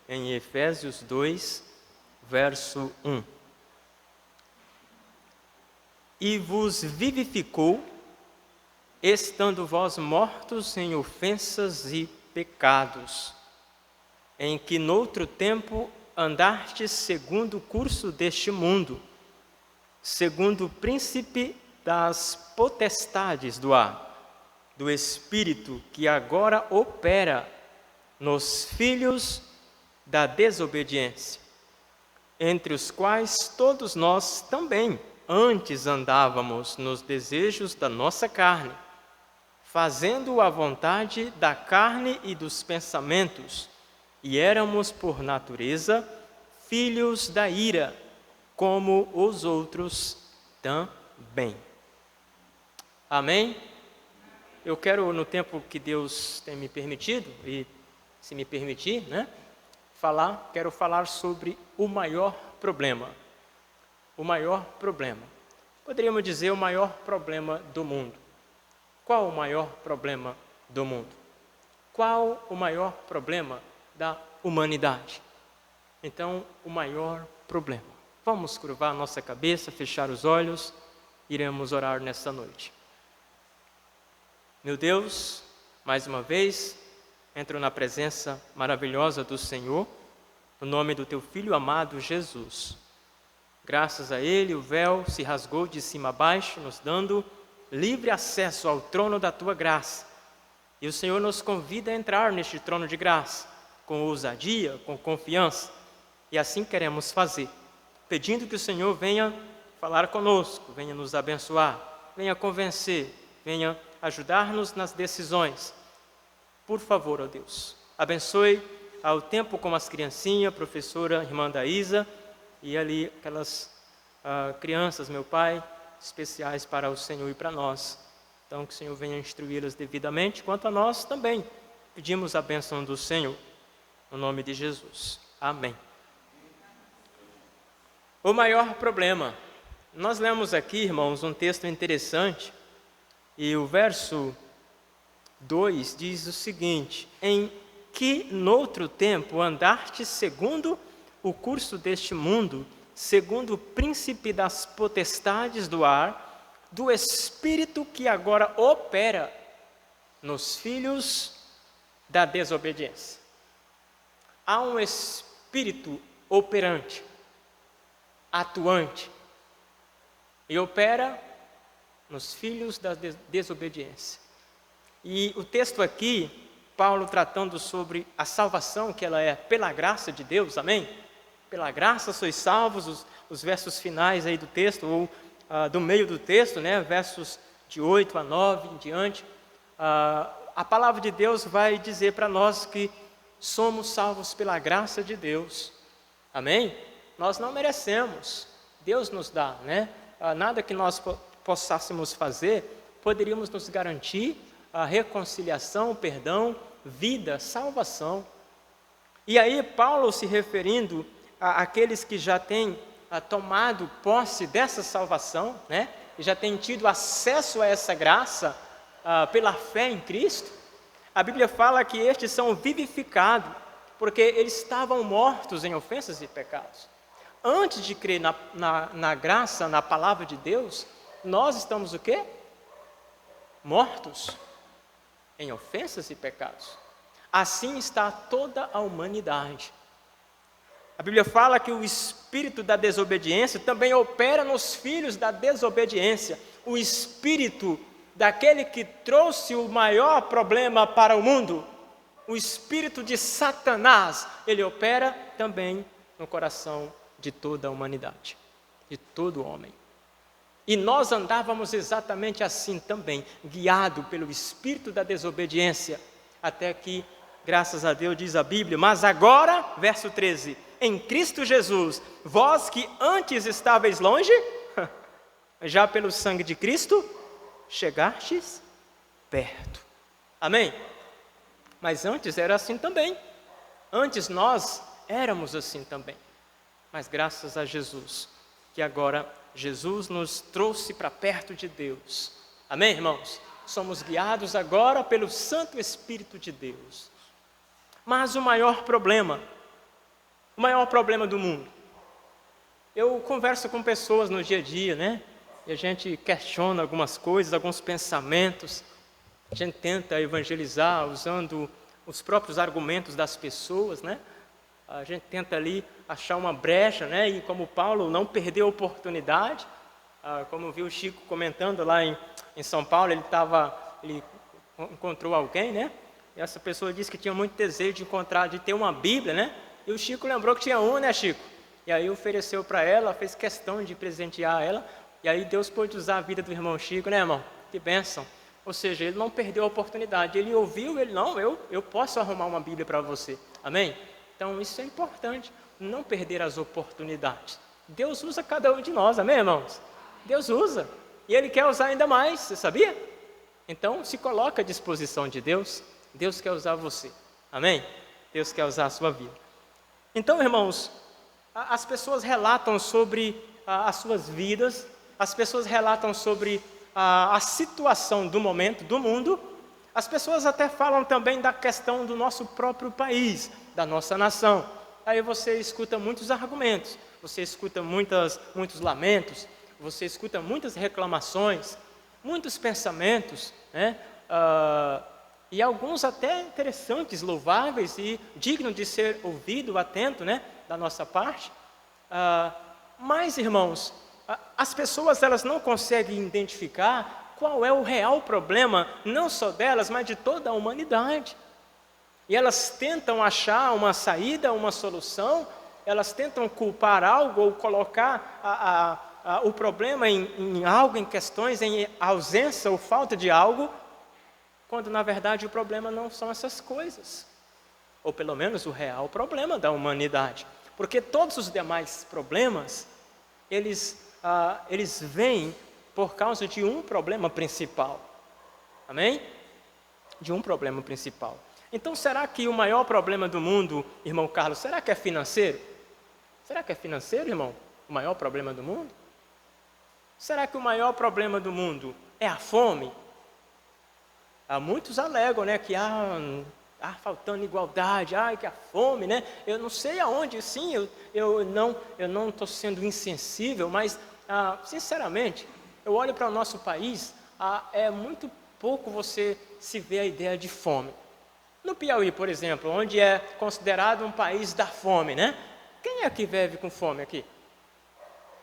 em Efésios 2, verso 1. E vos vivificou, estando vós mortos em ofensas e pecados, em que noutro tempo andastes segundo o curso deste mundo, segundo o príncipe das potestades do ar, do Espírito que agora opera nos filhos da desobediência, entre os quais todos nós também antes andávamos nos desejos da nossa carne, fazendo a vontade da carne e dos pensamentos, e éramos por natureza filhos da ira, como os outros também. Amém? Eu quero, no tempo que Deus tem me permitido, e se me permitir, quero falar sobre o maior problema. O maior problema. Poderíamos dizer o maior problema do mundo. Qual o maior problema do mundo? Qual o maior problema da humanidade? Então, o maior problema. Vamos curvar nossa cabeça, fechar os olhos, iremos orar nesta noite. Meu Deus, mais uma vez, entro na presença maravilhosa do Senhor, no nome do Teu Filho amado Jesus. Graças a Ele, o véu se rasgou de cima a baixo, nos dando livre acesso ao trono da Tua graça. E o Senhor nos convida a entrar neste trono de graça, com ousadia, com confiança. E assim queremos fazer, pedindo que o Senhor venha falar conosco, venha nos abençoar, venha convencer, venha ajudar-nos nas decisões. Por favor, ó Deus, abençoe ao tempo com as criancinhas, professora, irmã da Isa, e ali aquelas crianças, meu Pai, especiais para o Senhor e para nós. Então que o Senhor venha instruí-las devidamente, quanto a nós também. Pedimos a bênção do Senhor, no nome de Jesus. Amém. O maior problema. Nós lemos aqui, irmãos, um texto interessante, e o verso 2 diz o seguinte: em que noutro tempo andaste segundo o curso deste mundo, segundo o príncipe das potestades do ar, do Espírito que agora opera nos filhos da desobediência. Há um Espírito operante, atuante, e opera nos filhos da desobediência. E o texto aqui, Paulo tratando sobre a salvação, que ela é pela graça de Deus, amém? Pela graça sois salvos, os versos finais aí do texto, ou do meio do texto, versos de 8 a 9 em diante, a palavra de Deus vai dizer para nós que somos salvos pela graça de Deus, amém? Nós não merecemos, Deus nos dá, nada que nós possássemos fazer, poderíamos nos garantir a reconciliação, perdão, vida, salvação. E aí Paulo, se referindo àqueles que já têm tomado posse dessa salvação, e já têm tido acesso a essa graça pela fé em Cristo, a Bíblia fala que estes são vivificados, porque eles estavam mortos em ofensas e pecados. Antes de crer na graça, na palavra de Deus, nós estamos o quê? Mortos em ofensas e pecados. Assim está toda a humanidade. A Bíblia fala que o espírito da desobediência também opera nos filhos da desobediência. O espírito daquele que trouxe o maior problema para o mundo, o espírito de Satanás, ele opera também no coração de toda a humanidade, de todo homem. E nós andávamos exatamente assim também, guiado pelo espírito da desobediência, até que, graças a Deus, diz a Bíblia, mas agora, verso 13, em Cristo Jesus, vós que antes estáveis longe, já pelo sangue de Cristo, chegastes perto. Amém? Mas antes era assim também. Antes nós éramos assim também. Mas graças a Jesus, que agora Jesus nos trouxe para perto de Deus. Amém, irmãos? Somos guiados agora pelo Santo Espírito de Deus. Mas o maior problema o maior problema do mundo? Eu converso com pessoas no dia a dia, né? E a gente questiona algumas coisas, alguns pensamentos. A gente tenta evangelizar usando os próprios argumentos das pessoas, né? A gente tenta ali achar uma brecha, né? E como Paulo não perdeu a oportunidade, como eu vi o Chico comentando lá em São Paulo, ele encontrou alguém, né? E essa pessoa disse que tinha muito desejo de ter uma Bíblia, né? E o Chico lembrou que tinha uma, né, Chico? E aí ofereceu para ela, fez questão de presentear ela. E aí Deus pôde usar a vida do irmão Chico, né, irmão? Que bênção. Ou seja, ele não perdeu a oportunidade. Ele ouviu, eu posso arrumar uma Bíblia para você. Amém? Então isso é importante, não perder as oportunidades. Deus usa cada um de nós, amém, irmãos? Deus usa. E Ele quer usar ainda mais, você sabia? Então se coloca à disposição de Deus. Deus quer usar você. Amém? Deus quer usar a sua vida. Então, irmãos, as pessoas relatam sobre as suas vidas, as pessoas relatam sobre a situação do momento, do mundo. As pessoas até falam também da questão do nosso próprio país, da nossa nação. Aí você escuta muitos argumentos, você escuta muitos lamentos, você escuta muitas reclamações, muitos pensamentos, né? E alguns até interessantes, louváveis e dignos de ser ouvido, atento, né? Da nossa parte. Mas, irmãos, as pessoas elas não conseguem identificar qual é o real problema, não só delas, mas de toda a humanidade. E elas tentam achar uma saída, uma solução, elas tentam culpar algo ou colocar o problema em algo, em questões, em ausência ou falta de algo, quando na verdade o problema não são essas coisas. Ou pelo menos o real problema da humanidade. Porque todos os demais problemas, eles vêm por causa de um problema principal. Amém? De um problema principal. Então, será que o maior problema do mundo, irmão Carlos, será que é financeiro? Será que é financeiro, irmão? O maior problema do mundo? Será que o maior problema do mundo é a fome? Muitos alegam, né, que faltando igualdade, que a fome, né? Eu não sei aonde, sim, eu não estou sendo insensível, mas, sinceramente, eu olho para o nosso país, é muito pouco você se vê a ideia de fome. No Piauí, por exemplo, onde é considerado um país da fome, né? Quem é que vive com fome aqui?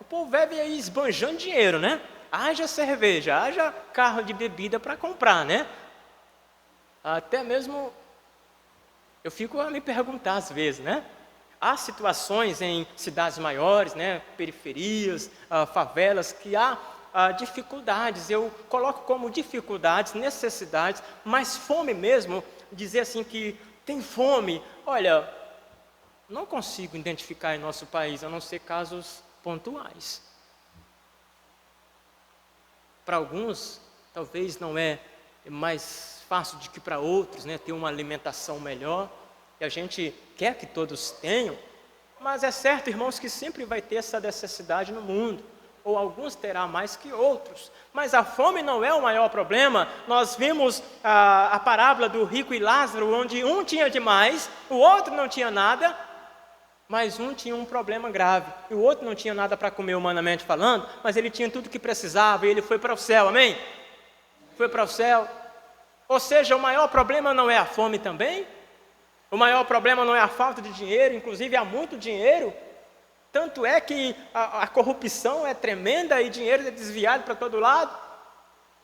O povo vive aí esbanjando dinheiro, né? Haja cerveja, haja carro de bebida para comprar, né? Até mesmo, eu fico a me perguntar às vezes, né? Há situações em cidades maiores, né? Periferias, favelas, que há dificuldades. Eu coloco como dificuldades, necessidades, mas fome mesmo, dizer assim que tem fome. Olha, não consigo identificar em nosso país, a não ser casos pontuais. Para alguns, talvez não é mais fácil do que para outros, né, ter uma alimentação melhor, e a gente quer que todos tenham, mas é certo, irmãos, que sempre vai ter essa necessidade no mundo, ou alguns terá mais que outros, mas a fome não é o maior problema. Nós vimos a parábola do rico e Lázaro, onde um tinha demais, o outro não tinha nada, mas um tinha um problema grave, e o outro não tinha nada para comer humanamente falando, mas ele tinha tudo o que precisava, e ele foi para o céu, amém? Foi para o céu. Ou seja, o maior problema não é a fome também, o maior problema não é a falta de dinheiro, inclusive há muito dinheiro, tanto é que a corrupção é tremenda e dinheiro é desviado para todo lado,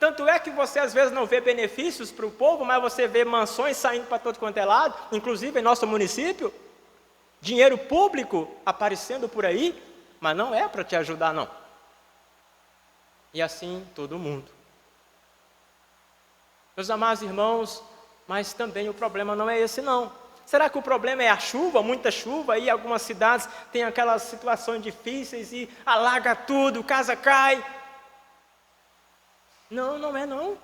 tanto é que você às vezes não vê benefícios para o povo, mas você vê mansões saindo para todo quanto é lado, inclusive em nosso município, dinheiro público aparecendo por aí, mas não é para te ajudar não, e assim todo mundo. Meus amados irmãos, mas também o problema não é esse não. Será que o problema é a chuva, muita chuva, e algumas cidades têm aquelas situações difíceis e alaga tudo, casa cai? Não, não é não.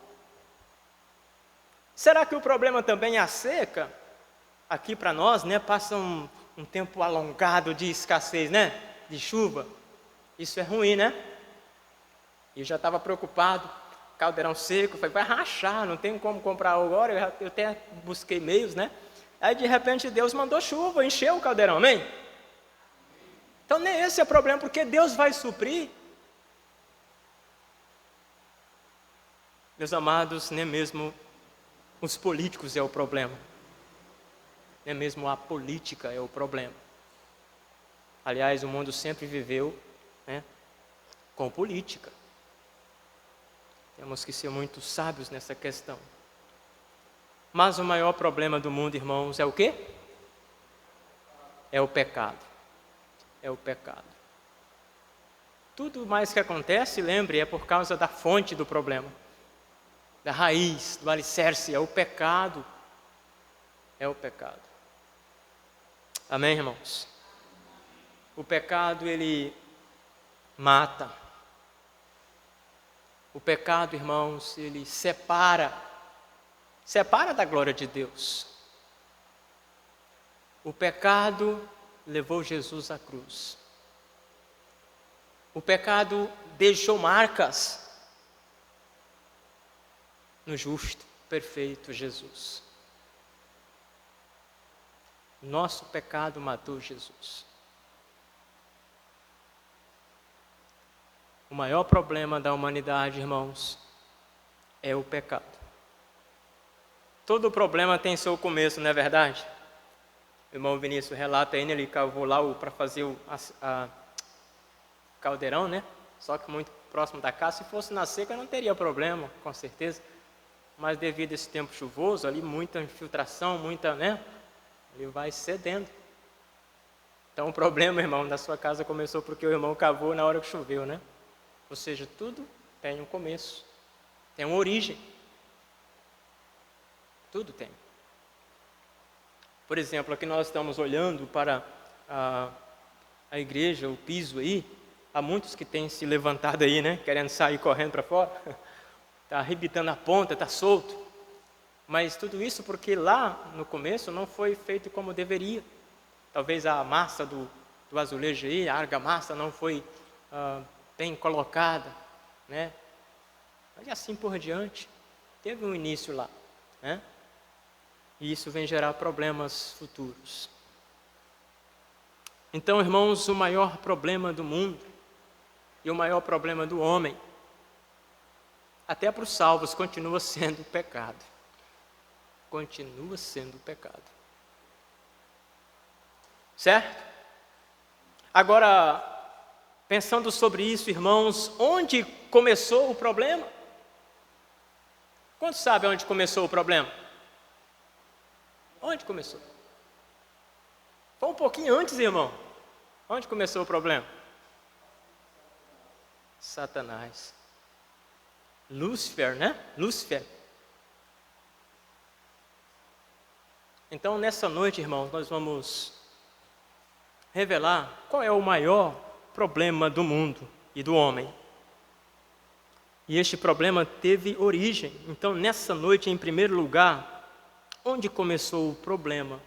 Será que o problema também é a seca? Aqui para nós, né, passa um tempo alongado de escassez, né, de chuva. Isso é ruim, né? E eu já estava preocupado. Caldeirão seco, vai rachar, não tem como comprar agora, eu até busquei meios, né? Aí de repente Deus mandou chuva, encheu o caldeirão, amém? Então nem esse é o problema, porque Deus vai suprir. Meus amados, nem mesmo os políticos é o problema. Nem mesmo a política é o problema. Aliás, o mundo sempre viveu, né, com política. Temos que ser muito sábios nessa questão. Mas o maior problema do mundo, irmãos, é o quê? É o pecado. É o pecado. Tudo mais que acontece, lembre, é por causa da fonte do problema. Da raiz, do alicerce, é o pecado. É o pecado. Amém, irmãos? O pecado, ele mata. O pecado, irmãos, ele separa da glória de Deus. O pecado levou Jesus à cruz. O pecado deixou marcas no justo, perfeito Jesus. Nosso pecado matou Jesus. O maior problema da humanidade, irmãos, é o pecado. Todo problema tem seu começo, não é verdade? O irmão Vinícius relata aí, ele cavou lá para fazer o caldeirão, né? Só que muito próximo da casa. Se fosse na seca não teria problema, com certeza. Mas devido a esse tempo chuvoso, ali muita infiltração, muita, né? Ele vai cedendo. Então o problema, irmão, da sua casa começou porque o irmão cavou na hora que choveu, né? Ou seja, tudo tem um começo, tem uma origem. Tudo tem. Por exemplo, aqui nós estamos olhando para a igreja, o piso aí. Há muitos que têm se levantado aí, né? Querendo sair correndo para fora. Está arrebitando a ponta, está solto. Mas tudo isso porque lá no começo não foi feito como deveria. Talvez a massa do azulejo aí, a argamassa não foi bem colocada, né? Mas assim por diante, teve um início lá, né? E isso vem gerar problemas futuros. Então, irmãos, o maior problema do mundo e o maior problema do homem, até para os salvos, continua sendo o pecado. Continua sendo o pecado. Certo? Agora, pensando sobre isso, irmãos, onde começou o problema? Quantos sabem onde começou o problema? Onde começou? Foi um pouquinho antes, irmão. Onde começou o problema? Satanás. Lúcifer, né? Lúcifer. Então, nessa noite, irmãos, nós vamos revelar qual é o maior problema do mundo e do homem. E este problema teve origem. Então, nessa noite, em primeiro lugar, onde começou o problema?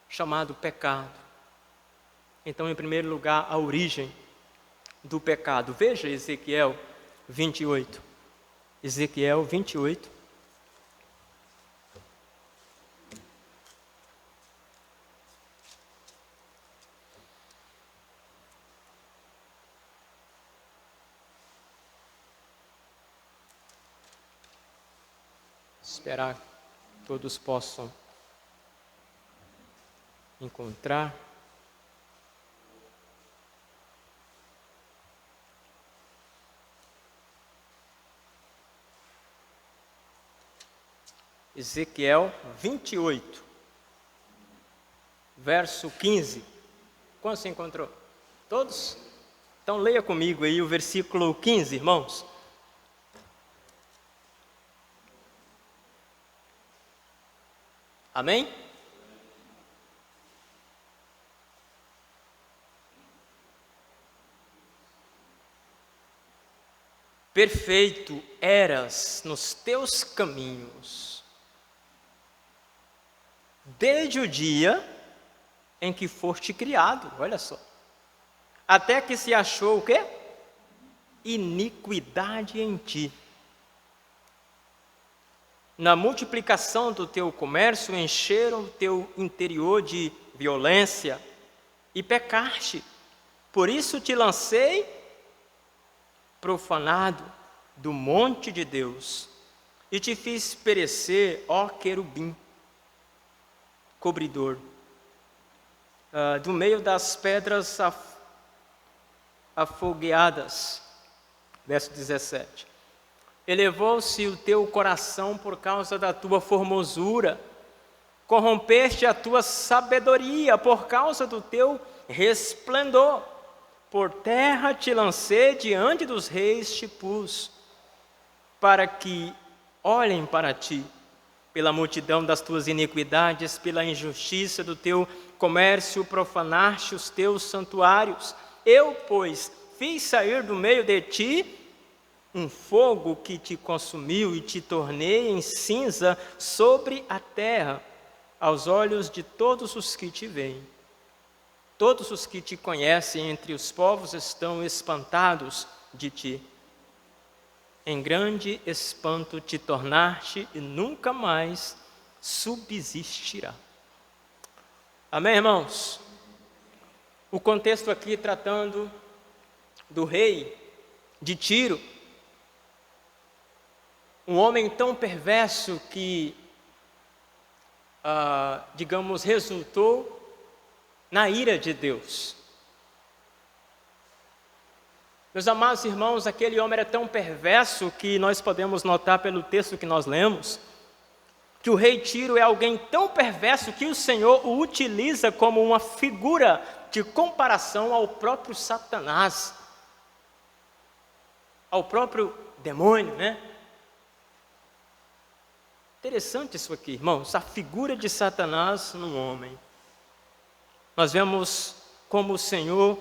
Chamado pecado. Então, em primeiro lugar, a origem do pecado. Veja Ezequiel 28. Ezequiel 28. Esperar que todos possam encontrar. Ezequiel 28, verso 15. Quando se encontrou? Todos? Então leia comigo aí o versículo 15, irmãos. Amém? Perfeito eras nos teus caminhos, desde o dia em que foste criado, olha só, até que se achou o quê? Iniquidade em ti. Na multiplicação do teu comércio encheram o teu interior de violência e pecaste, Por isso te lancei profanado do monte de Deus, e te fiz perecer, ó querubim, cobridor, do meio das pedras afogueadas. Verso 17. Elevou-se o teu coração por causa da tua formosura, corrompeste a tua sabedoria por causa do teu resplendor. Por terra te lancei, diante dos reis te pus, para que olhem para ti, pela multidão das tuas iniquidades, pela injustiça do teu comércio, profanaste os teus santuários. Eu, pois, fiz sair do meio de ti um fogo que te consumiu e te tornei em cinza sobre a terra, aos olhos de todos os que te veem. Todos os que te conhecem entre os povos estão espantados de ti. Em grande espanto te tornaste e nunca mais subsistirá. Amém, irmãos? O contexto aqui tratando do rei de Tiro, um homem tão perverso que, digamos, resultou na ira de Deus. Meus amados irmãos, aquele homem era tão perverso que nós podemos notar pelo texto que nós lemos, que o rei Tiro é alguém tão perverso que o Senhor o utiliza como uma figura de comparação ao próprio Satanás, ao próprio demônio, né? Interessante isso aqui, irmãos, a figura de Satanás no homem. Nós vemos como o Senhor,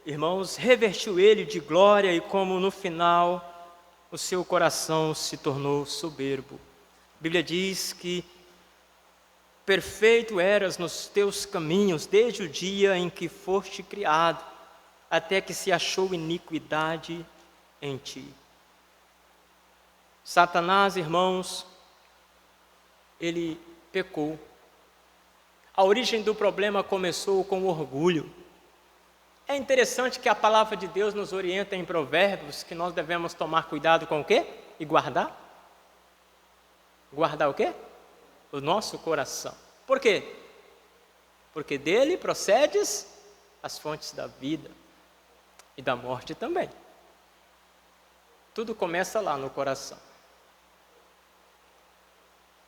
irmãos, revestiu ele de glória e como no final o seu coração se tornou soberbo. A Bíblia diz que perfeito eras nos teus caminhos desde o dia em que foste criado, até que se achou iniquidade em ti. Satanás, irmãos, ele pecou. A origem do problema começou com o orgulho. É interessante que a palavra de Deus nos orienta em Provérbios que nós devemos tomar cuidado com o quê? E guardar? Guardar o quê? O nosso coração. Por quê? Porque dele procedem as fontes da vida e da morte também. Tudo começa lá no coração.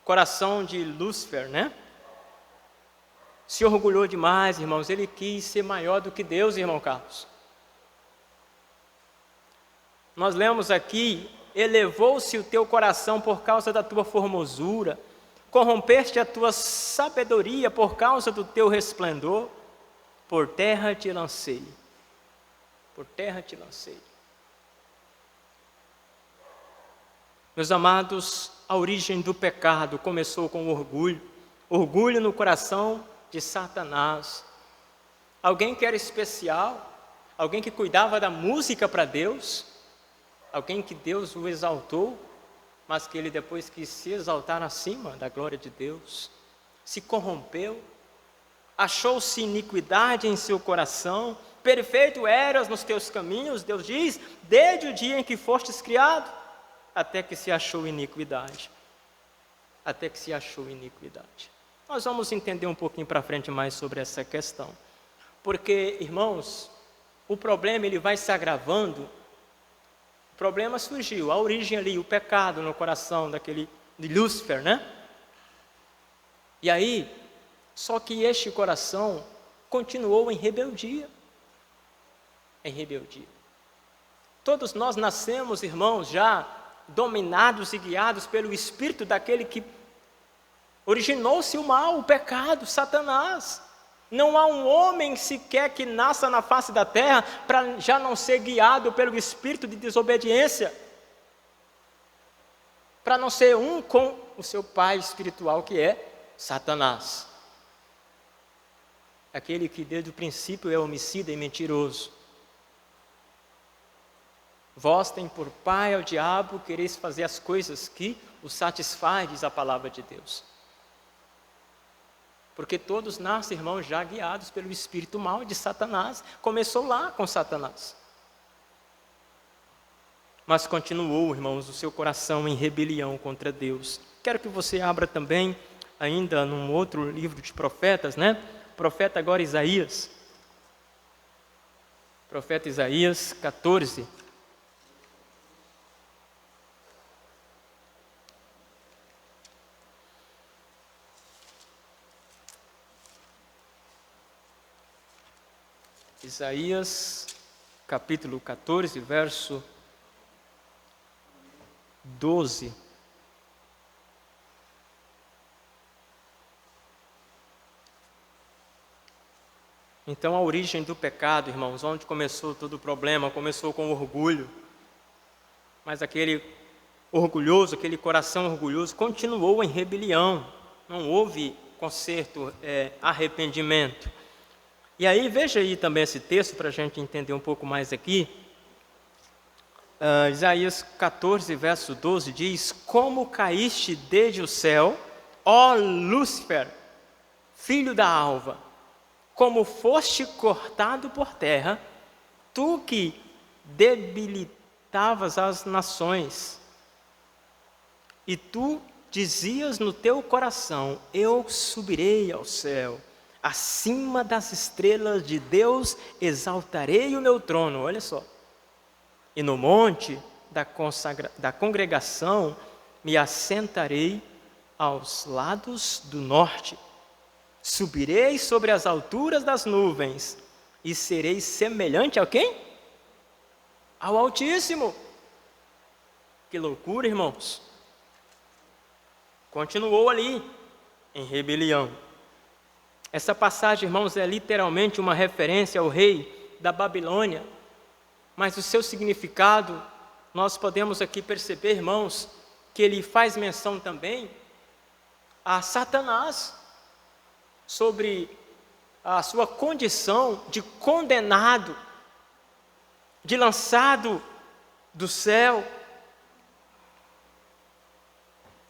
Coração de Lúcifer, né? Se orgulhou demais, irmãos. Ele quis ser maior do que Deus, irmão Carlos. Nós lemos aqui: elevou-se o teu coração por causa da tua formosura, corrompeste a tua sabedoria por causa do teu resplendor, por terra te lancei. Por terra te lancei. Meus amados, a origem do pecado começou com orgulho. Orgulho no coração de Satanás. Alguém que era especial, alguém que cuidava da música para Deus, alguém que Deus o exaltou, mas que ele depois quis se exaltar acima da glória de Deus, se corrompeu, achou-se iniquidade em seu coração, perfeito eras nos teus caminhos, Deus diz, desde o dia em que fostes criado, até que se achou iniquidade. Até que se achou iniquidade. Nós vamos entender um pouquinho para frente mais sobre essa questão. Porque, irmãos, o problema ele vai se agravando. O problema surgiu, a origem ali, o pecado no coração de Lúcifer, né? E aí, só que este coração continuou em rebeldia. Em rebeldia. Todos nós nascemos, irmãos, já dominados e guiados pelo espírito daquele que originou-se o mal, o pecado, Satanás. Não há um homem sequer que nasça na face da terra para já não ser guiado pelo espírito de desobediência, para não ser um com o seu pai espiritual que é Satanás. Aquele que desde o princípio é homicida e mentiroso. Vós tem por pai ao diabo, quereis fazer as coisas que o satisfaz, diz a palavra de Deus. Porque todos nascem, irmãos, já guiados pelo espírito mau de Satanás. Começou lá com Satanás. Mas continuou, irmãos, o seu coração em rebelião contra Deus. Quero que você abra também, ainda num outro livro de profetas, né? Profeta agora Isaías. Profeta Isaías 14. Isaías, capítulo 14, verso 12. Então, a origem do pecado, irmãos, onde começou todo o problema, começou com orgulho. Mas aquele orgulhoso, aquele coração orgulhoso, continuou em rebelião. Não houve conserto, arrependimento. E aí, veja aí também esse texto, para a gente entender um pouco mais aqui. Isaías 14, verso 12 diz: como caíste desde o céu, ó Lúcifer, filho da alva, como foste cortado por terra, tu que debilitavas as nações, e tu dizias no teu coração: eu subirei ao céu, acima das estrelas de Deus exaltarei o meu trono. Olha só. E no monte da congregação me assentarei aos lados do norte. Subirei sobre as alturas das nuvens e serei semelhante a quem? Ao Altíssimo. Que loucura, irmãos. Continuou ali, em rebelião. Essa passagem, irmãos, é literalmente uma referência ao rei da Babilônia. Mas o seu significado, nós podemos aqui perceber, irmãos, que ele faz menção também a Satanás, sobre a sua condição de condenado, de lançado do céu.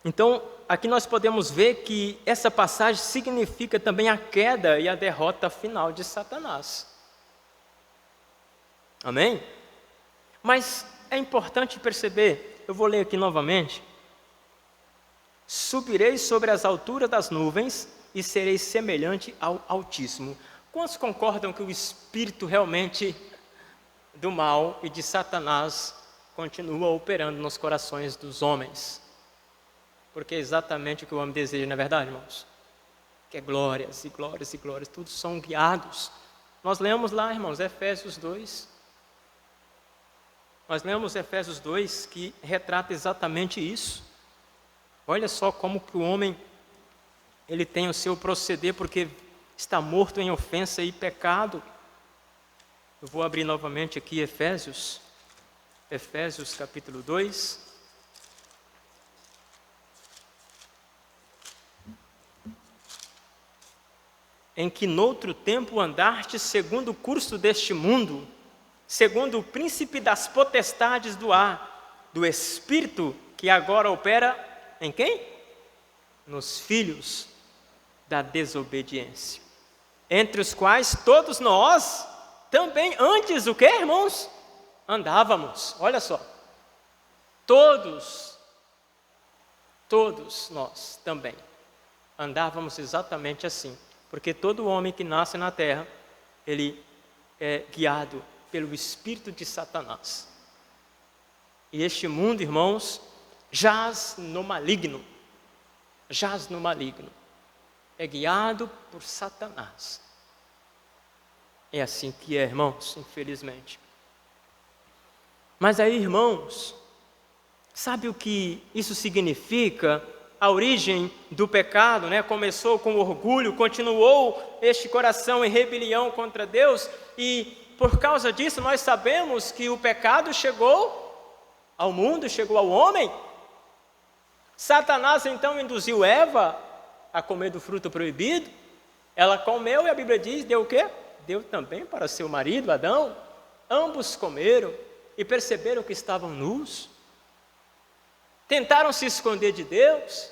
Então, aqui nós podemos ver que essa passagem significa também a queda e a derrota final de Satanás. Amém? Mas é importante perceber, eu vou ler aqui novamente. Subirei sobre as alturas das nuvens e serei semelhante ao Altíssimo. Quantos concordam que o espírito realmente do mal e de Satanás continua operando nos corações dos homens? Porque é exatamente o que o homem deseja, não é verdade, irmãos? Que é glórias e glórias e glórias, todos são guiados. Nós lemos lá, irmãos, Efésios 2. Nós lemos Efésios 2, que retrata exatamente isso. Olha só como que o homem, ele tem o seu proceder, porque está morto em ofensa e pecado. Eu vou abrir novamente aqui Efésios capítulo 2. Em que noutro tempo andaste segundo o curso deste mundo, segundo o príncipe das potestades do ar, do espírito que agora opera em quem? Nos filhos da desobediência, entre os quais todos nós também antes o que, irmãos? Andávamos. Olha só, todos nós também andávamos exatamente assim, porque todo homem que nasce na terra, ele é guiado pelo espírito de Satanás. E este mundo, irmãos, jaz no maligno. É guiado por Satanás. É assim que é, irmãos, infelizmente. Mas aí, irmãos, sabe o que isso significa? A origem do pecado, né? Começou com orgulho, continuou este coração em rebelião contra Deus, e por causa disso nós sabemos que o pecado chegou ao mundo, chegou ao homem. Satanás então induziu Eva a comer do fruto proibido. Ela comeu e a Bíblia diz, deu o quê? Deu também para seu marido, Adão. Ambos comeram e perceberam que estavam nus. Tentaram se esconder de Deus.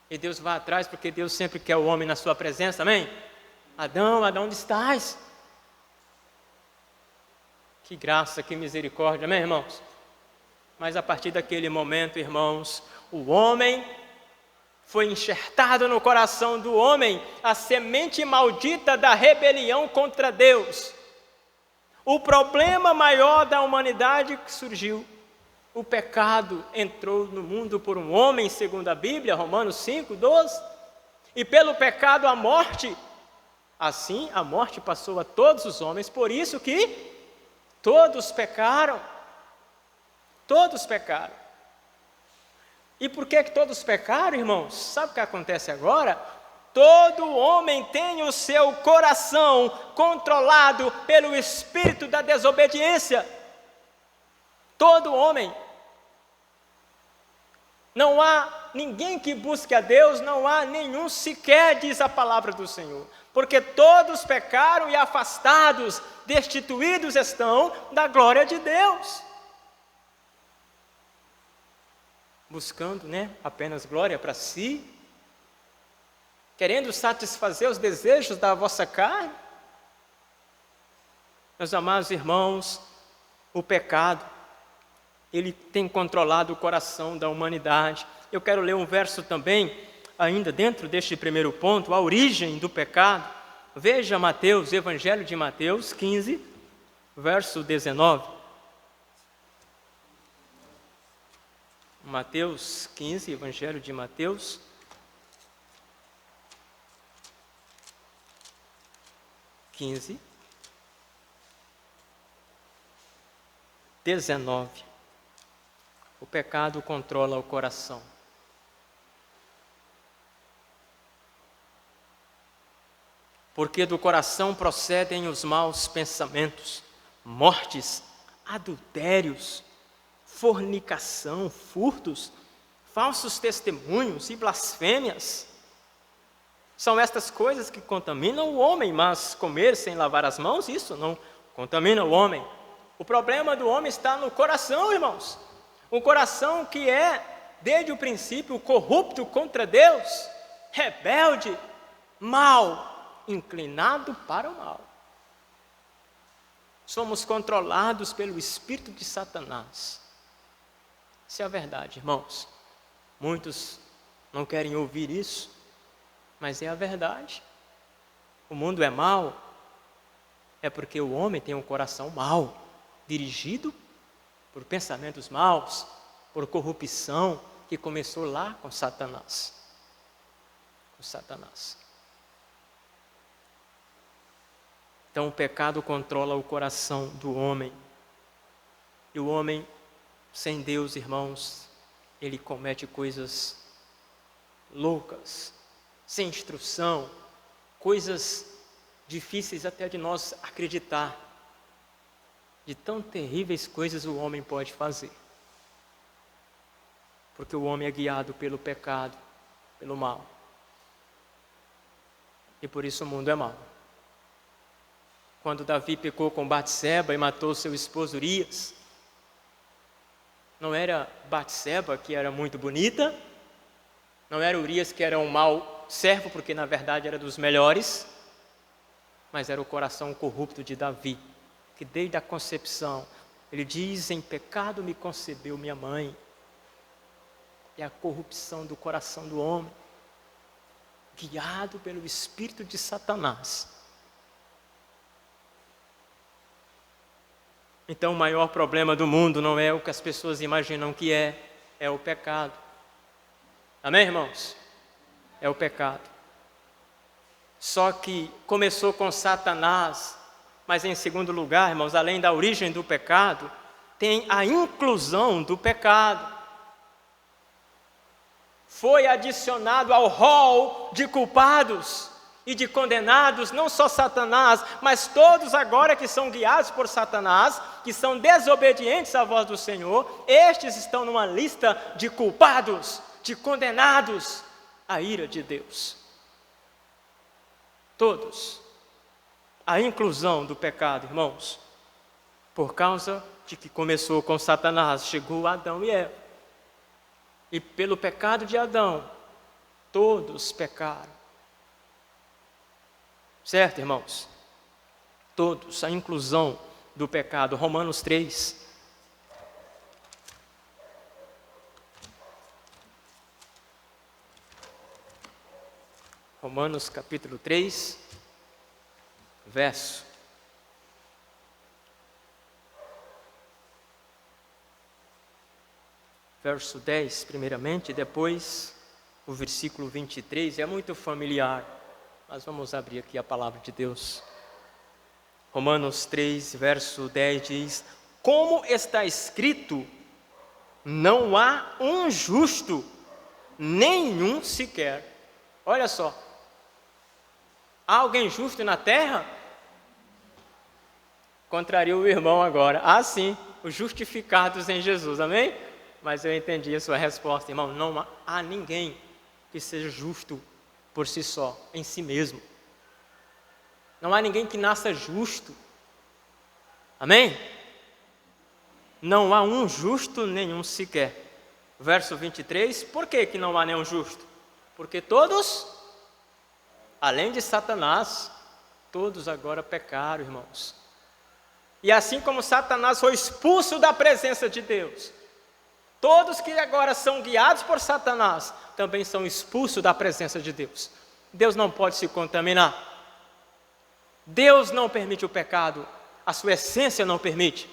E Deus vai atrás, porque Deus sempre quer o homem na sua presença, amém? Adão, Adão, onde estás? Que graça, que misericórdia, amém, irmãos? Mas a partir daquele momento, irmãos, o homem foi enxertado no coração do homem a semente maldita da rebelião contra Deus. O problema maior da humanidade que surgiu, o pecado entrou no mundo por um homem, segundo a Bíblia, Romanos 5:12, e pelo pecado a morte. Assim, a morte passou a todos os homens, por isso que todos pecaram. Todos pecaram. E por que todos pecaram, irmãos? Sabe o que acontece agora? Todo homem tem o seu coração controlado pelo espírito da desobediência. Todo homem. Não há ninguém que busque a Deus, não há nenhum sequer, diz a palavra do Senhor. Porque todos pecaram e afastados, destituídos estão da glória de Deus. Buscando, apenas glória para si, querendo satisfazer os desejos da vossa carne. Meus amados irmãos, o pecado, ele tem controlado o coração da humanidade. Eu quero ler um verso também, ainda dentro deste primeiro ponto, a origem do pecado. Veja Mateus, Evangelho de Mateus 15, verso 19. Mateus 15, Evangelho de Mateus. (15) 19. O pecado controla o coração. Porque do coração procedem os maus pensamentos, mortes, adultérios, fornicação, furtos, falsos testemunhos e blasfêmias. São estas coisas que contaminam o homem, mas comer sem lavar as mãos, isso não contamina o homem. O problema do homem está no coração, irmãos. Um coração que é, desde o princípio, corrupto contra Deus, rebelde, mau, inclinado para o mal. Somos controlados pelo espírito de Satanás. Isso é a verdade, irmãos. Muitos não querem ouvir isso, mas é a verdade. O mundo é mau, é porque o homem tem um coração mau, dirigido por pensamentos maus, por corrupção, que começou lá com Satanás. Com Satanás. Então o pecado controla o coração do homem. E o homem sem Deus, irmãos, ele comete coisas loucas, sem instrução, coisas difíceis até de nós acreditar. De tão terríveis coisas o homem pode fazer. Porque o homem é guiado pelo pecado, pelo mal. E por isso o mundo é mau. Quando Davi pecou com Batseba e matou seu esposo Urias, não era Batseba que era muito bonita, não era Urias que era um mau servo, porque na verdade era dos melhores, mas era o coração corrupto de Davi, que desde a concepção, ele diz: em pecado me concebeu minha mãe. É a corrupção do coração do homem, guiado pelo espírito de Satanás. Então o maior problema do mundo não é o que as pessoas imaginam que é o pecado. Amém, irmãos? É o pecado. Só que começou com Satanás, mas em segundo lugar, irmãos, além da origem do pecado, tem a inclusão do pecado. Foi adicionado ao rol de culpados e de condenados, não só Satanás, mas todos agora que são guiados por Satanás, que são desobedientes à voz do Senhor, estes estão numa lista de culpados, de condenados à ira de Deus. Todos. A inclusão do pecado, irmãos, por causa de que começou com Satanás, chegou Adão e Eva. E pelo pecado de Adão, Todos pecaram. Certo, irmãos? Todos, a inclusão do pecado. Romanos 3. Romanos capítulo 3, verso 10, primeiramente, depois o versículo 23, é muito familiar, mas vamos abrir aqui a palavra de Deus. Romanos 3, verso 10 diz: como está escrito, não há um justo, nenhum sequer. Olha só, há alguém justo na terra? Contraria o irmão agora. Ah, sim, os justificados em Jesus, amém? Mas eu entendi a sua resposta, irmão. Não há ninguém que seja justo por si só, em si mesmo. Não há ninguém que nasça justo. Amém? Não há um justo, nenhum sequer. Verso 23, por que não há nenhum justo? Porque todos, além de Satanás, todos agora pecaram, irmãos. E assim como Satanás foi expulso da presença de Deus, todos que agora são guiados por Satanás também são expulsos da presença de Deus. Deus não pode se contaminar. Deus não permite o pecado, a sua essência não permite.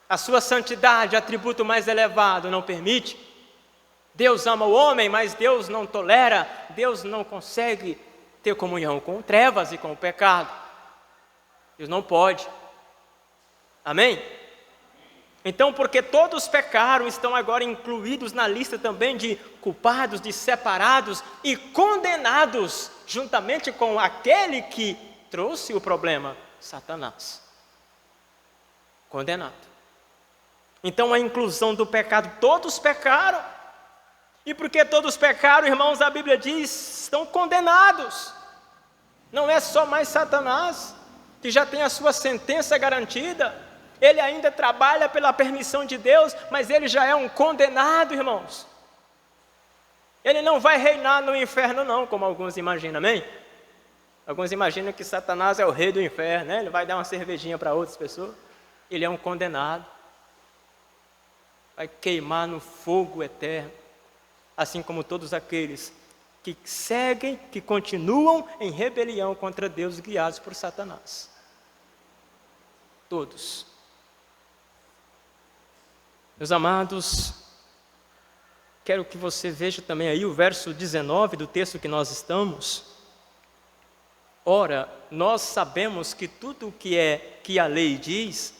A sua santidade, atributo mais elevado, não permite. Deus ama o homem, mas Deus não tolera, Deus não consegue ter comunhão com trevas e com o pecado. Deus não pode. Amém? Então, porque todos pecaram, estão agora incluídos na lista também de culpados, de separados e condenados, juntamente com aquele que trouxe o problema, Satanás. Condenado. Então, a inclusão do pecado, todos pecaram. E porque todos pecaram, irmãos, a Bíblia diz, estão condenados. Não é só mais Satanás, que já tem a sua sentença garantida. Ele ainda trabalha pela permissão de Deus, mas ele já é um condenado, irmãos. Ele não vai reinar no inferno não, como alguns imaginam, amém? Alguns imaginam que Satanás é o rei do inferno, né? Ele vai dar uma cervejinha para outras pessoas. Ele é um condenado. Vai queimar no fogo eterno. Assim como todos aqueles que seguem, que continuam em rebelião contra Deus, guiados por Satanás. Todos. Meus amados, quero que você veja também aí o verso 19 do texto que nós estamos. Ora, nós sabemos que tudo o que a lei diz,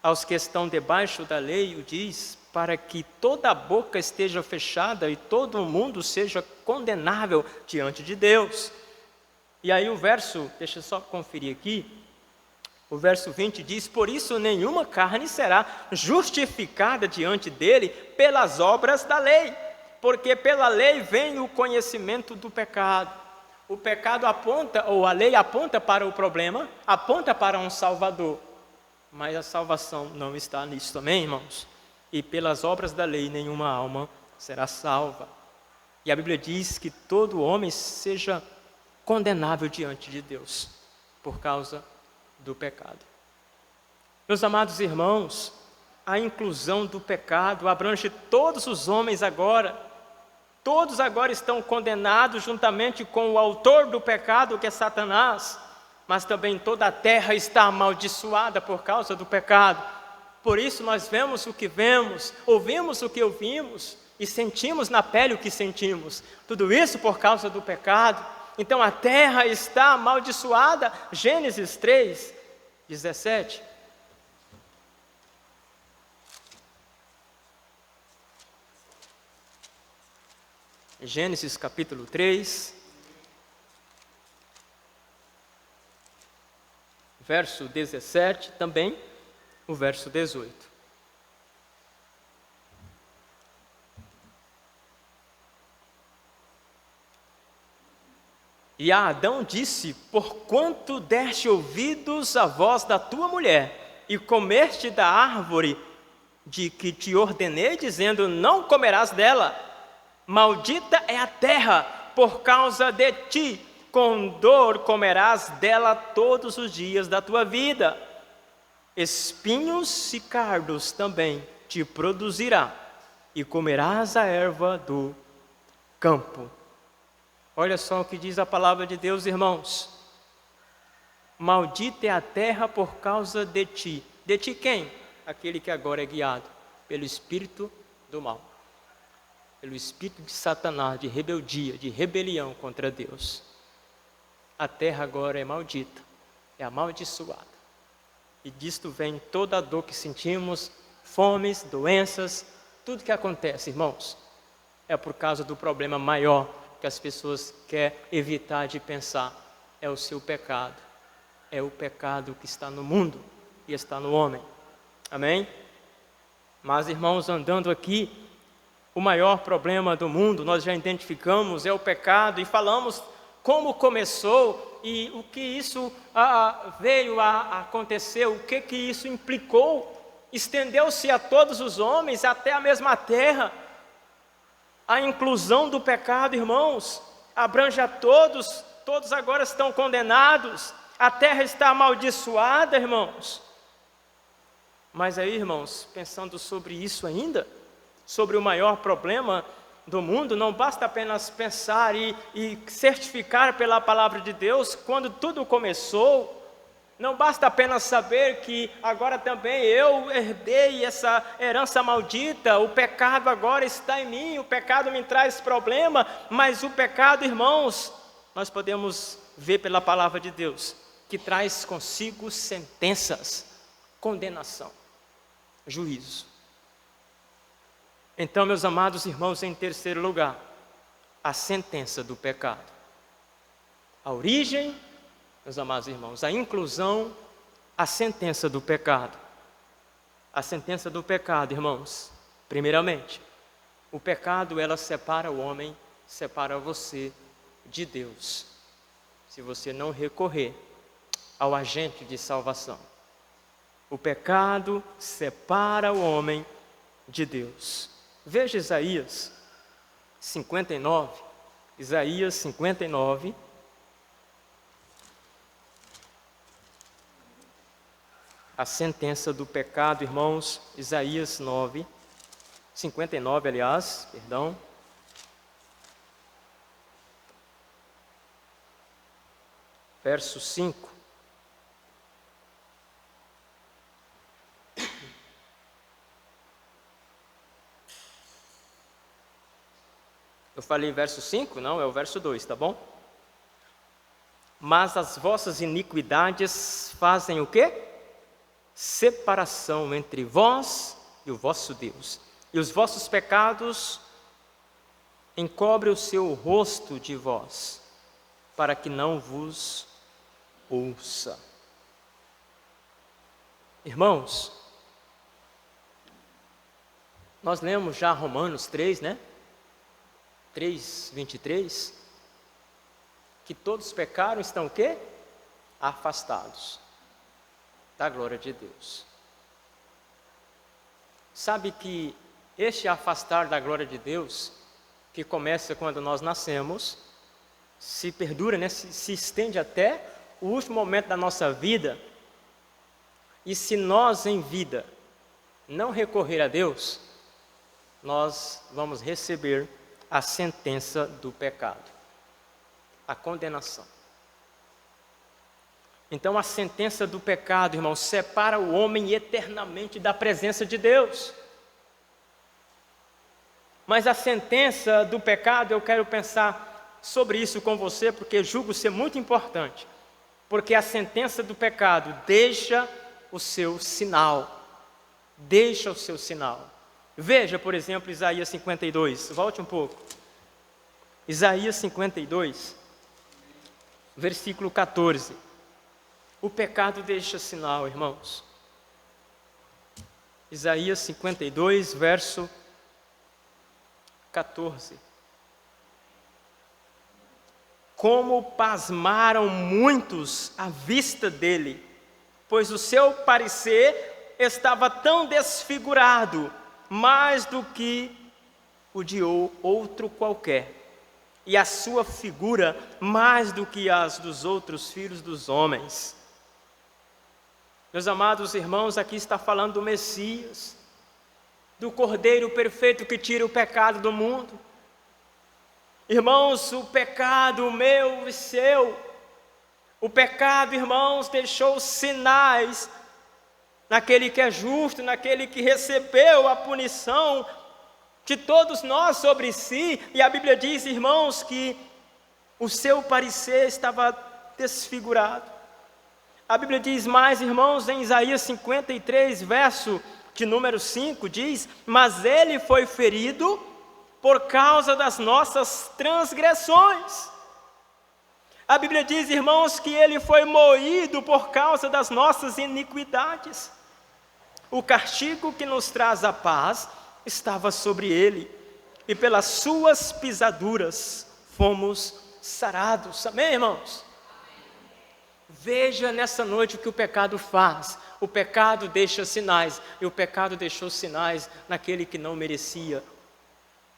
aos que estão debaixo da lei o diz, para que toda a boca esteja fechada e todo o mundo seja condenável diante de Deus. E aí o verso, deixa eu só conferir aqui, o verso 20 diz, por isso nenhuma carne será justificada diante dele pelas obras da lei, porque pela lei vem o conhecimento do pecado. O pecado aponta, ou a lei aponta para o problema, aponta para um Salvador, mas a salvação não está nisso também, irmãos. E pelas obras da lei nenhuma alma será salva. E a Bíblia diz que todo homem seja condenável diante de Deus, por causa do pecado. Meus amados irmãos, a inclusão do pecado abrange todos os homens agora. Todos agora estão condenados juntamente com o autor do pecado, que é Satanás. Mas também toda a terra está amaldiçoada por causa do pecado. Por isso nós vemos o que vemos, ouvimos o que ouvimos e sentimos na pele o que sentimos. Tudo isso por causa do pecado. Então a terra está amaldiçoada. Gênesis 3, 17. Gênesis capítulo 3, verso 17, também o verso 18. E a Adão disse, porquanto deste ouvidos à voz da tua mulher, e comeste da árvore de que te ordenei, dizendo, não comerás dela, maldita é a terra por causa de ti. Com dor comerás dela todos os dias da tua vida. Espinhos e cardos também te produzirá, e comerás a erva do campo. Olha só o que diz a palavra de Deus, irmãos. Maldita é a terra por causa de ti. De ti quem? Aquele que agora é guiado pelo espírito do mal, pelo espírito de Satanás, de rebeldia, de rebelião contra Deus. A terra agora é maldita, é amaldiçoada. E disto vem toda a dor que sentimos, fomes, doenças, tudo que acontece, irmãos, é por causa do problema maior que as pessoas querem evitar de pensar. É o seu pecado. É o pecado que está no mundo e está no homem. Amém? Mas, irmãos, andando aqui, o maior problema do mundo, nós já identificamos, é o pecado, e falamos como começou e o que isso veio a acontecer, o que isso implicou. Estendeu-se a todos os homens, até a mesma terra. A inclusão do pecado, irmãos, abrange a todos, todos agora estão condenados, a terra está amaldiçoada, irmãos. Mas aí, irmãos, pensando sobre isso ainda, sobre o maior problema do mundo, não basta apenas pensar e certificar pela palavra de Deus quando tudo começou. Não basta apenas saber que agora também eu herdei essa herança maldita, o pecado agora está em mim, o pecado me traz problema, mas o pecado, irmãos, nós podemos ver pela palavra de Deus, que traz consigo sentenças, condenação, juízo. Então, meus amados irmãos, em terceiro lugar, a sentença do pecado. A origem, meus amados irmãos, a inclusão, a sentença do pecado. A sentença do pecado, irmãos, primeiramente, o pecado, ela separa o homem, separa você de Deus, se você não recorrer ao agente de salvação. O pecado separa o homem de Deus. Veja Isaías 59, Isaías 59, a sentença do pecado, irmãos, Isaías 59, aliás, perdão. Verso 5. Eu falei verso 5? Não, é o verso 2, tá bom? Mas as vossas iniquidades fazem o quê? Separação entre vós e o vosso Deus. E os vossos pecados encobrem o seu rosto de vós, para que não vos ouça. Irmãos, nós lemos já Romanos 3, né? 3:23, que todos pecaram, estão o quê? Afastados da glória de Deus. Sabe que este afastar da glória de Deus, que começa quando nós nascemos, se perdura, né? se estende até o último momento da nossa vida. E se nós em vida não recorrer a Deus, nós vamos receber a sentença do pecado, a condenação. Então a sentença do pecado, irmão, separa o homem eternamente da presença de Deus. Mas a sentença do pecado, eu quero pensar sobre isso com você, porque julgo ser muito importante. Porque a sentença do pecado deixa o seu sinal. Deixa o seu sinal. Veja, por exemplo, Isaías 52, volte um pouco. Isaías 52, versículo 14. O pecado deixa sinal, irmãos. Isaías 52, verso 14. Como pasmaram muitos à vista dele, pois o seu parecer estava tão desfigurado, mais do que o de outro qualquer. e a sua figura mais do que as dos outros filhos dos homens. Meus amados irmãos, aqui está falando do Messias, do Cordeiro perfeito que tira o pecado do mundo. Irmãos, o pecado meu e seu, o pecado, irmãos, deixou sinais naquele que é justo, naquele que recebeu a punição de todos nós sobre si. E a Bíblia diz, irmãos, que o seu parecer estava desfigurado. A Bíblia diz mais, irmãos, em Isaías 53, verso de número 5, diz: mas ele foi ferido por causa das nossas transgressões. A Bíblia diz, irmãos, que ele foi moído por causa das nossas iniquidades. O castigo que nos traz a paz estava sobre ele, e pelas suas pisaduras fomos sarados. Amém, irmãos? Veja nessa noite o que o pecado faz. O pecado deixa sinais, e o pecado deixou sinais naquele que não merecia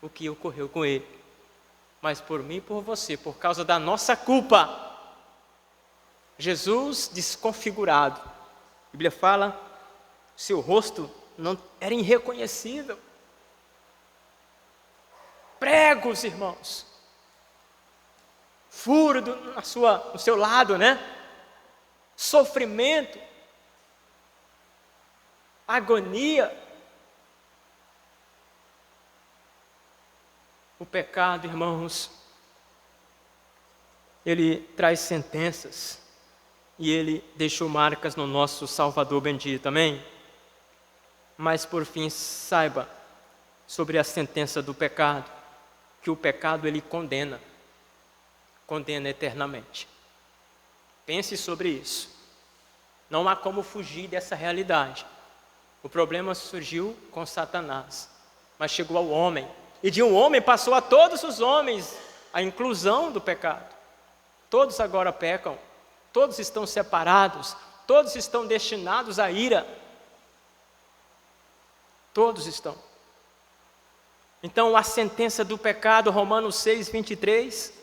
o que ocorreu com ele. Mas por mim e por você, por causa da nossa culpa, Jesus desconfigurado. A Bíblia fala, seu rosto não era irreconhecível. Pregos, irmãos, furo no seu lado, né? Sofrimento, agonia. O pecado, irmãos, ele traz sentenças, e ele deixou marcas no nosso Salvador bendito, amém? Mas por fim, saiba sobre a sentença do pecado, que o pecado ele condena eternamente. Pense sobre isso. Não há como fugir dessa realidade. O problema surgiu com Satanás, mas chegou ao homem, e de um homem passou a todos os homens a inclusão do pecado. Todos agora pecam, todos estão separados, todos estão destinados à ira. Todos estão. Então a sentença do pecado, Romanos 6, 23.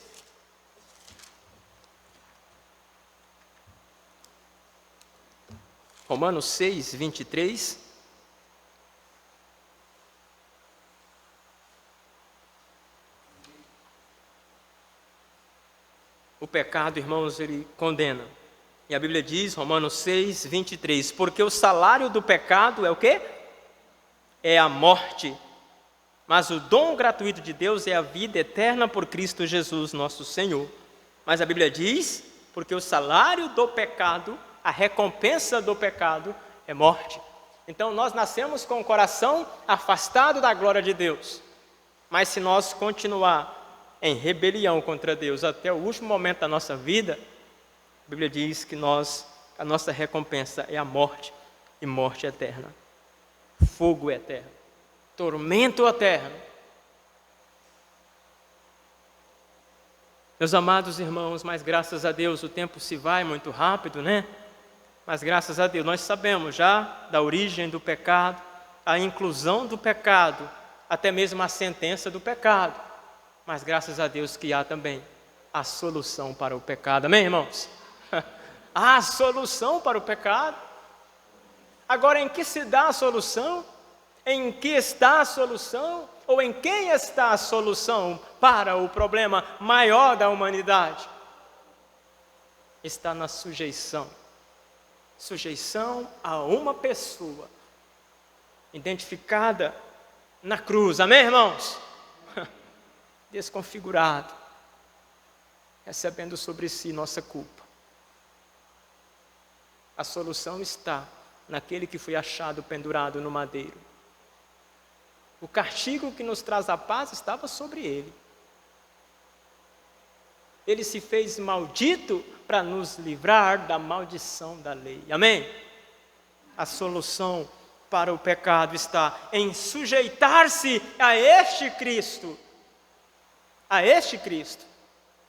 Romanos 6, 23. O pecado, irmãos, ele condena. E a Bíblia diz, Romanos 6, 23, porque o salário do pecado é o quê? É a morte. Mas o dom gratuito de Deus é a vida eterna por Cristo Jesus, nosso Senhor. Mas a Bíblia diz, porque o salário do pecado, a recompensa do pecado é morte. Então nós nascemos com o coração afastado da glória de Deus. Mas se nós continuar em rebelião contra Deus até o último momento da nossa vida, a Bíblia diz que a nossa recompensa é a morte, e morte eterna, fogo eterno, tormento eterno. Meus amados irmãos, mas graças a Deus o tempo se vai muito rápido, né? Mas graças a Deus nós sabemos já da origem do pecado, a inclusão do pecado, até mesmo a sentença do pecado. Mas graças a Deus que há também a solução para o pecado. Amém, irmãos? Há a solução para o pecado. Agora, em que se dá a solução? Em que está a solução? Ou em quem está a solução para o problema maior da humanidade? Está na sujeição. Sujeição a uma pessoa identificada na cruz. Amém, irmãos? Desconfigurado, recebendo sobre si nossa culpa. A solução está naquele que foi achado pendurado no madeiro. O castigo que nos traz a paz estava sobre ele. Ele se fez maldito para nos livrar da maldição da lei. Amém? A solução para o pecado está em sujeitar-se a este Cristo. A este Cristo.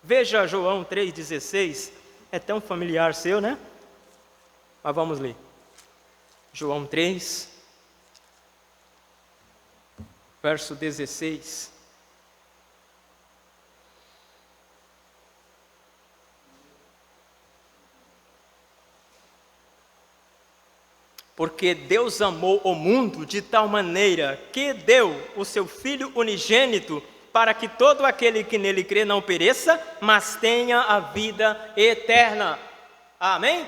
Veja João 3,16. É tão familiar seu, né? Mas vamos ler. João 3, verso 16. Porque Deus amou o mundo de tal maneira que deu o seu Filho unigênito, para que todo aquele que nele crê não pereça, mas tenha a vida eterna. Amém?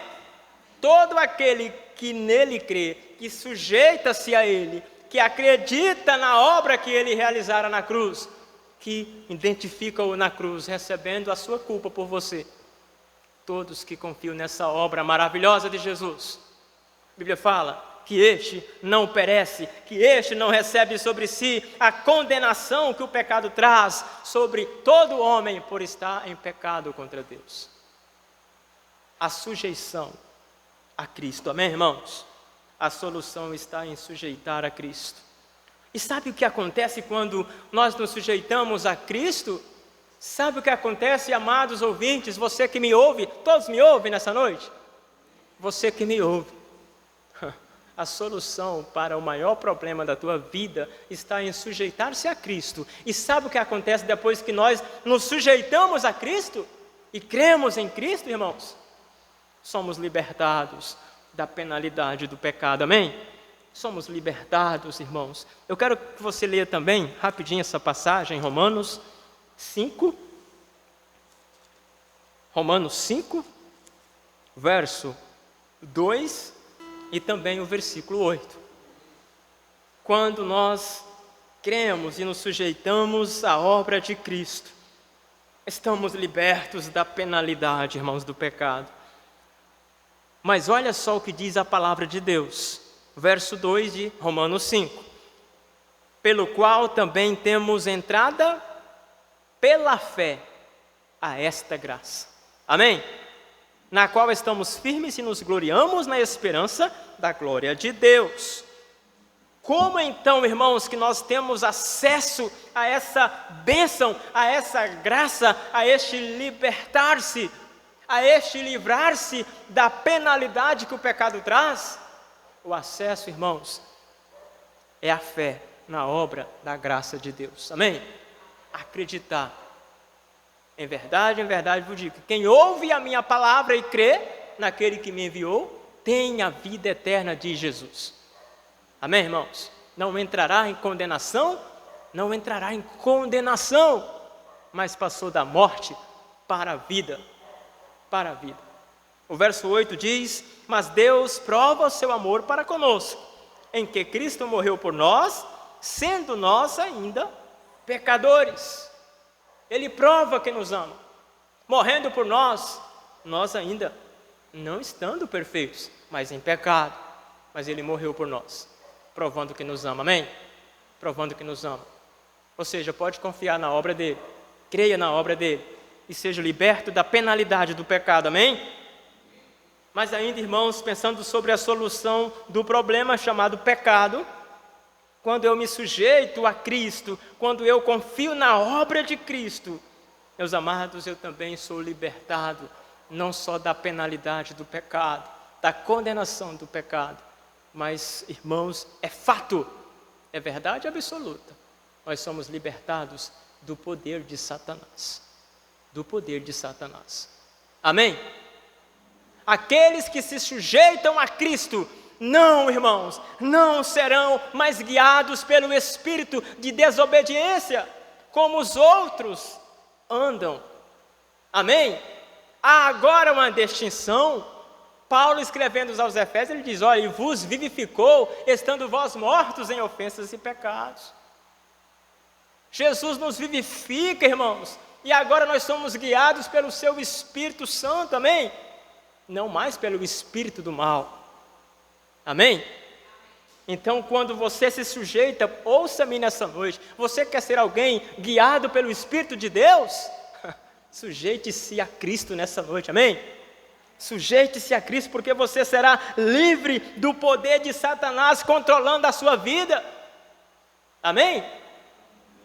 Todo aquele que nele crê, que sujeita-se a ele, que acredita na obra que ele realizara na cruz, que identifica-o na cruz, recebendo a sua culpa por você. Todos que confiam nessa obra maravilhosa de Jesus. A Bíblia fala que este não perece, que este não recebe sobre si a condenação que o pecado traz sobre todo homem por estar em pecado contra Deus. A sujeição a Cristo, amém, irmãos? A solução está em sujeitar a Cristo. E sabe o que acontece quando nós nos sujeitamos a Cristo? Sabe o que acontece, amados ouvintes, você que me ouve, todos me ouvem nessa noite? Você que me ouve, a solução para o maior problema da tua vida está em sujeitar-se a Cristo. E sabe o que acontece depois que nós nos sujeitamos a Cristo e cremos em Cristo, irmãos? Somos libertados da penalidade do pecado, amém? Somos libertados, irmãos. Eu quero que você leia também, rapidinho, essa passagem, Romanos 5. Romanos 5, verso 2 e também o versículo 8. Quando nós cremos e nos sujeitamos à obra de Cristo, estamos libertos da penalidade, irmãos, do pecado. Mas olha só o que diz a palavra de Deus, verso 2 de Romanos 5. Pelo qual também temos entrada pela fé a esta graça. Amém? Na qual estamos firmes e nos gloriamos na esperança da glória de Deus. Como então, irmãos, que nós temos acesso a essa bênção, a essa graça, a este libertar-se, a este livrar-se da penalidade que o pecado traz? O acesso, irmãos, é a fé na obra da graça de Deus. Amém? Acreditar. Em verdade vos digo, quem ouve a minha palavra e crê naquele que me enviou, tem a vida eterna de Jesus. Amém, irmãos? Não entrará em condenação, mas passou da morte para a vida. Para a vida. O verso 8 diz: mas Deus prova o seu amor para conosco, em que Cristo morreu por nós, sendo nós ainda pecadores. Ele prova que nos ama, morrendo por nós, nós ainda não estando perfeitos, mas em pecado. Mas Ele morreu por nós, provando que nos ama, amém? Provando que nos ama. Ou seja, pode confiar na obra dEle, creia na obra dEle, e seja liberto da penalidade do pecado, amém? Mas ainda, irmãos, pensando sobre a solução do problema chamado pecado, quando eu me sujeito a Cristo, quando eu confio na obra de Cristo, meus amados, eu também sou libertado, não só da penalidade do pecado, da condenação do pecado, mas, irmãos, é fato, é verdade absoluta, nós somos libertados do poder de Satanás. Do poder de Satanás. Amém? Aqueles que se sujeitam a Cristo, não, irmãos, não serão mais guiados pelo espírito de desobediência, como os outros andam. Amém? Há agora uma distinção. Paulo, escrevendo aos Efésios, ele diz: olha, e vos vivificou, estando vós mortos em ofensas e pecados. Jesus nos vivifica, irmãos, e agora nós somos guiados pelo seu Espírito Santo, amém? Não mais pelo espírito do mal, amém? Então, quando você se sujeita, ouça-me nessa noite, você quer ser alguém guiado pelo Espírito de Deus? Sujeite-se a Cristo nessa noite, amém? Sujeite-se a Cristo, porque você será livre do poder de Satanás controlando a sua vida, amém?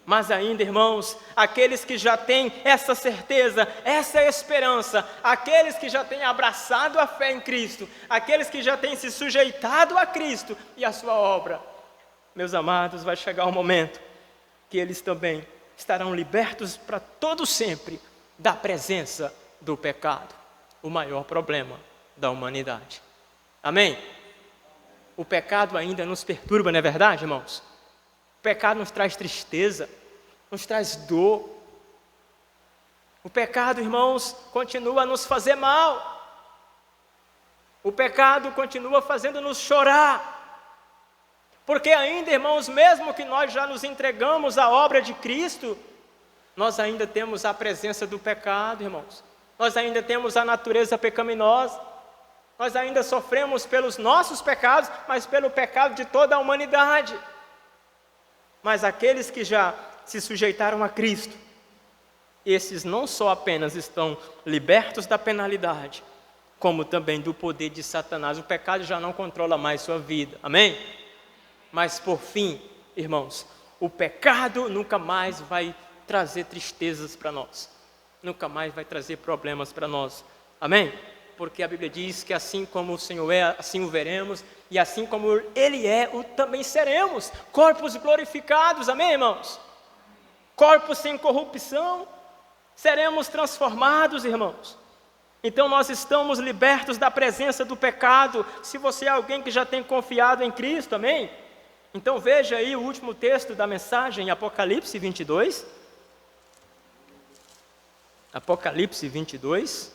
Mas ainda, irmãos, aqueles que já têm essa certeza, essa esperança, aqueles que já têm abraçado a fé em Cristo, aqueles que já têm se sujeitado a Cristo e a sua obra, meus amados, vai chegar o momento que eles também estarão libertos para todo sempre da presença do pecado, o maior problema da humanidade. Amém? o pecado ainda nos perturba, não é verdade, irmãos? O pecado nos traz tristeza, nos traz dor. O pecado, irmãos, continua a nos fazer mal. O pecado continua fazendo-nos chorar. Porque ainda, irmãos, mesmo que nós já nos entregamos à obra de Cristo, nós ainda temos a presença do pecado, irmãos. Nós ainda temos a natureza pecaminosa. Nós ainda sofremos pelos nossos pecados, mas pelo pecado de toda a humanidade. Mas aqueles que já se sujeitaram a Cristo, esses não só apenas estão libertos da penalidade, como também do poder de Satanás. O pecado já não controla mais sua vida. Amém? Mas por fim, irmãos, o pecado nunca mais vai trazer tristezas para nós. Nunca mais vai trazer problemas para nós. Amém? Porque a Bíblia diz que assim como o Senhor é, assim o veremos, e assim como Ele é, também seremos. Corpos glorificados, amém, irmãos? Corpos sem corrupção, seremos transformados, irmãos. Então nós estamos libertos da presença do pecado, se você é alguém que já tem confiado em Cristo, amém? Então veja aí o último texto da mensagem, Apocalipse 22. Apocalipse 22,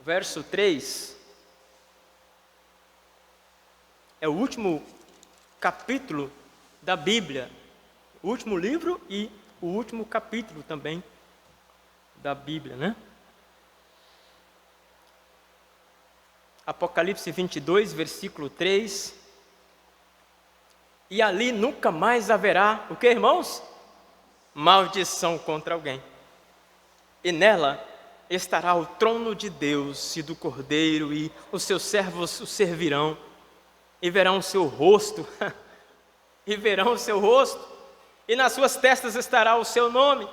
verso 3. É o último capítulo da Bíblia, o último livro e o último capítulo também da Bíblia, né? Apocalipse 22, versículo 3. E ali nunca mais haverá, o que, irmãos? Maldição contra alguém. E nela estará o trono de Deus e do Cordeiro, e os seus servos o servirão, e verão o seu rosto, e verão o seu rosto, e nas suas testas estará o seu nome,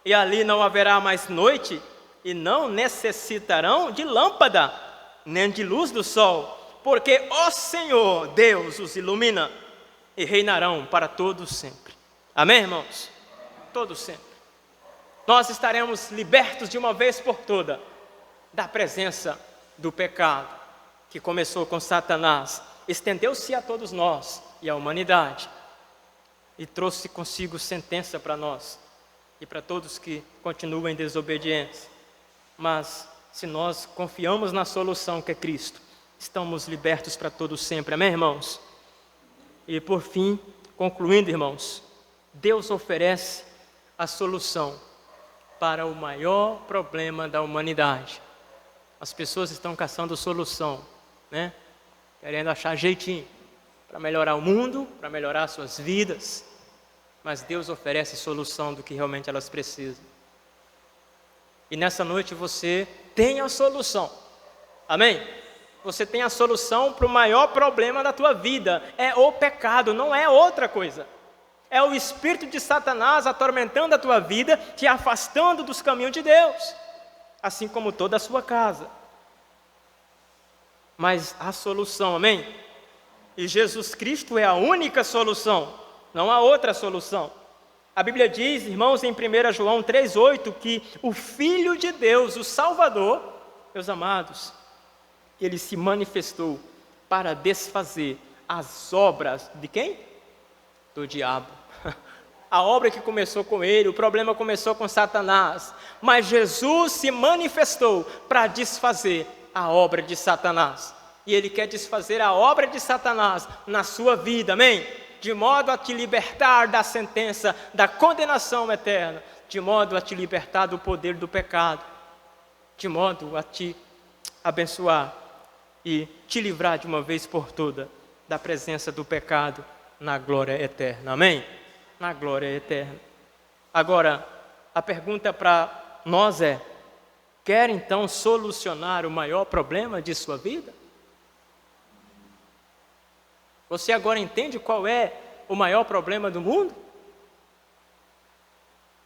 e ali não haverá mais noite, e não necessitarão de lâmpada, nem de luz do sol, porque o Senhor Deus os ilumina, e reinarão para todos sempre. Amém, irmãos? Todos sempre. Nós estaremos libertos de uma vez por toda da presença do pecado, que começou com Satanás, estendeu-se a todos nós e à humanidade, e trouxe consigo sentença para nós e para todos que continuam em desobediência. Mas se nós confiamos na solução que é Cristo, estamos libertos para todos sempre. Amém, irmãos? E por fim, concluindo, irmãos, Deus oferece a solução para o maior problema da humanidade. As pessoas estão caçando solução, né? Querendo achar jeitinho para melhorar o mundo, para melhorar suas vidas. Mas Deus oferece solução do que realmente elas precisam. E nessa noite você tem a solução. Amém? Você tem a solução para o maior problema da tua vida. É o pecado, não é outra coisa. É o espírito de Satanás atormentando a tua vida, te afastando dos caminhos de Deus, assim como toda a sua casa. Mas a solução, amém? E Jesus Cristo é a única solução, não há outra solução. A Bíblia diz, irmãos, em 1 João 3,8, que o Filho de Deus, o Salvador, meus amados, ele se manifestou para desfazer as obras de quem? Do diabo. A obra que começou com ele, o problema começou com Satanás, mas Jesus se manifestou para desfazer a obra de Satanás, e ele quer desfazer a obra de Satanás na sua vida, amém? De modo a te libertar da sentença, da condenação eterna, de modo a te libertar do poder do pecado, de modo a te abençoar e te livrar de uma vez por toda da presença do pecado na glória eterna, amém? Na glória eterna. Agora, a pergunta para nós é: quer então solucionar o maior problema de sua vida? Você agora entende qual é o maior problema do mundo?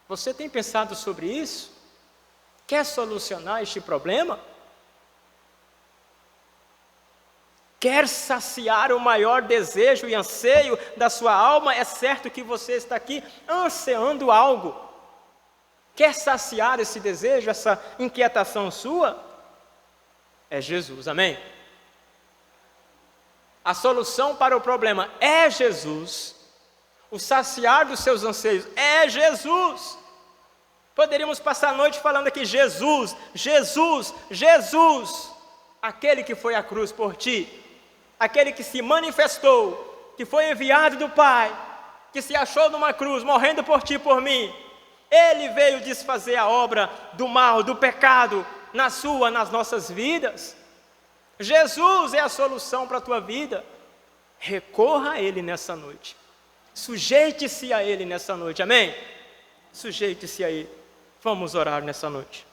Você tem pensado sobre isso? Quer solucionar este problema? Quer saciar o maior desejo e anseio da sua alma? É certo que você está aqui ansiando algo. Quer saciar esse desejo, essa inquietação sua? É Jesus, amém? A solução para o problema é Jesus. O saciar dos seus anseios é Jesus. Poderíamos passar a noite falando aqui: Jesus, Jesus, Jesus. Aquele que foi à cruz por ti, aquele que se manifestou, que foi enviado do Pai, que se achou numa cruz, morrendo por ti e por mim. Ele veio desfazer a obra do mal, do pecado, nas nossas vidas. Jesus é a solução para a tua vida. Recorra a Ele nessa noite. Sujeite-se a Ele nessa noite, amém? Sujeite-se a Ele. Vamos orar nessa noite.